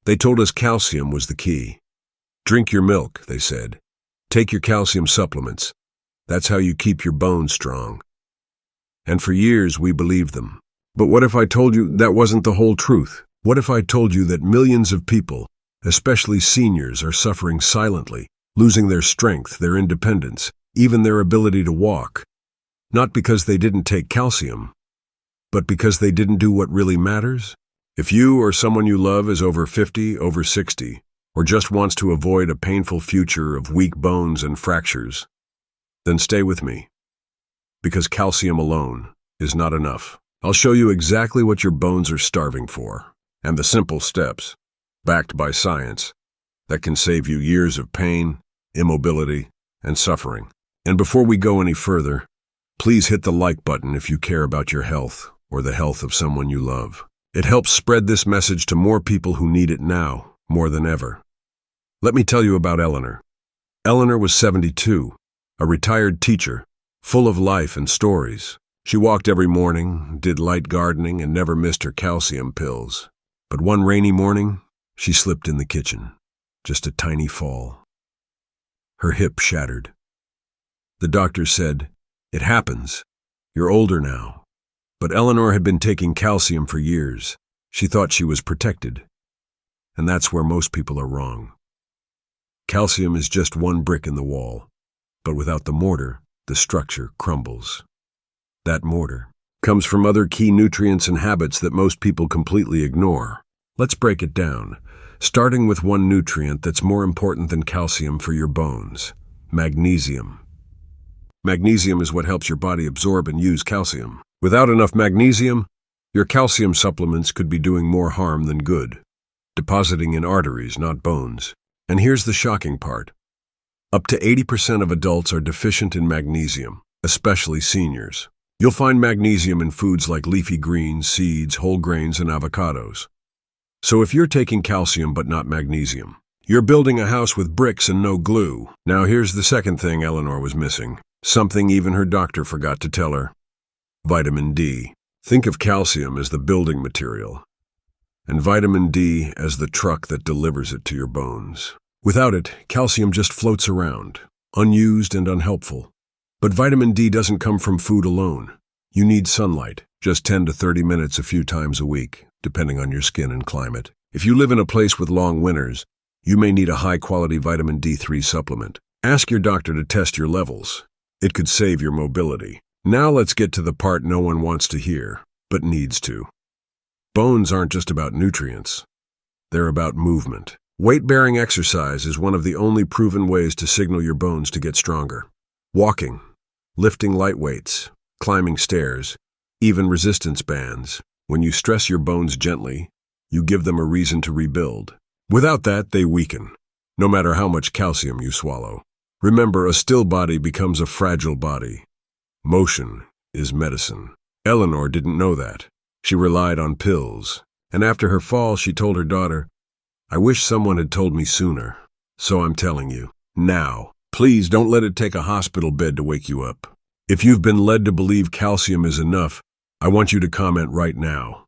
They told us calcium was the key. Drink your milk, they said. Take your calcium supplements. That's how you keep your bones strong. And for years we believed them. But what if I told you that wasn't the whole truth? What if I told you that millions of people, especially seniors, are suffering silently, losing their strength, their independence, even their ability to walk? Not because they didn't take calcium, but because they didn't do what really matters? If you or someone you love is over 50, over 60, or just wants to avoid a painful future of weak bones and fractures, then stay with me. Because calcium alone is not enough. I'll show you exactly what your bones are starving for, and the simple steps, backed by science, that can save you years of pain, immobility, and suffering. And before we go any further, please hit the like button if you care about your health or the health of someone you love. It helps spread this message to more people who need it now, more than ever. Let me tell you about Eleanor. Eleanor was 72, a retired teacher, full of life and stories. She walked every morning, did light gardening, and never missed her calcium pills. But one rainy morning, she slipped in the kitchen. Just a tiny fall. Her hip shattered. The doctor said, "It happens. You're older now." But Eleanor had been taking calcium for years. She thought she was protected. And that's where most people are wrong. Calcium is just one brick in the wall. But without the mortar, the structure crumbles. That mortar comes from other key nutrients and habits that most people completely ignore. Let's break it down, starting with one nutrient that's more important than calcium for your bones: magnesium. Magnesium is what helps your body absorb and use calcium. Without enough magnesium, your calcium supplements could be doing more harm than good, depositing in arteries, not bones. And here's the shocking part. Up to 80% of adults are deficient in magnesium, especially seniors. You'll find magnesium in foods like leafy greens, seeds, whole grains, and avocados. So if you're taking calcium but not magnesium, you're building a house with bricks and no glue. Now here's the second thing Eleanor was missing, something even her doctor forgot to tell her: vitamin D. Think of calcium as the building material, and vitamin D as the truck that delivers it to your bones. Without it, calcium just floats around, unused and unhelpful. But vitamin D doesn't come from food alone. You need sunlight, just 10 to 30 minutes a few times a week, depending on your skin and climate. If you live in a place with long winters, you may need a high-quality vitamin D3 supplement. Ask your doctor to test your levels. It could save your mobility. Now let's get to the part no one wants to hear, but needs to. Bones aren't just about nutrients. They're about movement. Weight-bearing exercise is one of the only proven ways to signal your bones to get stronger. Walking, lifting light weights, climbing stairs, even resistance bands. When you stress your bones gently, you give them a reason to rebuild. Without that, they weaken, no matter how much calcium you swallow. Remember, a still body becomes a fragile body. Motion is medicine. Eleanor didn't know that. She relied on pills, and after her fall, she told her daughter, "I wish someone had told me sooner. So I'm telling you, now. Please don't let it take a hospital bed to wake you up. If you've been led to believe calcium is enough, I want you to comment right now.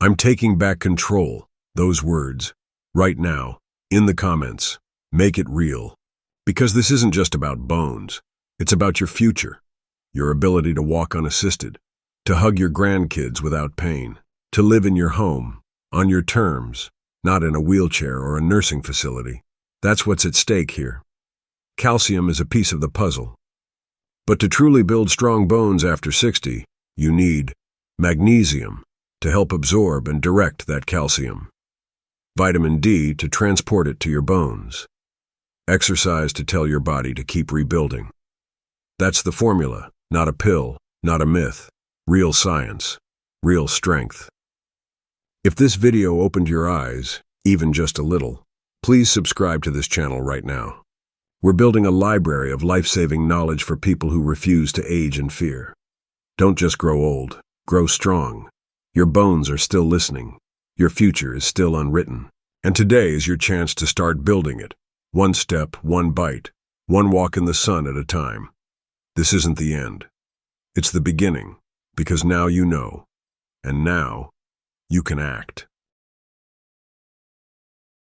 I'm taking back control. Those words, right now, in the comments. Make it real. Because this isn't just about bones. It's about your future, your ability to walk unassisted, to hug your grandkids without pain, to live in your home, on your terms, not in a wheelchair or a nursing facility. That's what's at stake here. Calcium is a piece of the puzzle. But to truly build strong bones after 60, you need magnesium to help absorb and direct that calcium, vitamin D to transport it to your bones, exercise to tell your body to keep rebuilding. That's the formula, not a pill, not a myth, real science, real strength. If this video opened your eyes, even just a little, please subscribe to this channel right now. We're building a library of life-saving knowledge for people who refuse to age in fear. Don't just grow old, grow strong. Your bones are still listening. Your future is still unwritten. And today is your chance to start building it. One step, one bite, one walk in the sun at a time. This isn't the end. It's the beginning, because now you know. And now, you can act.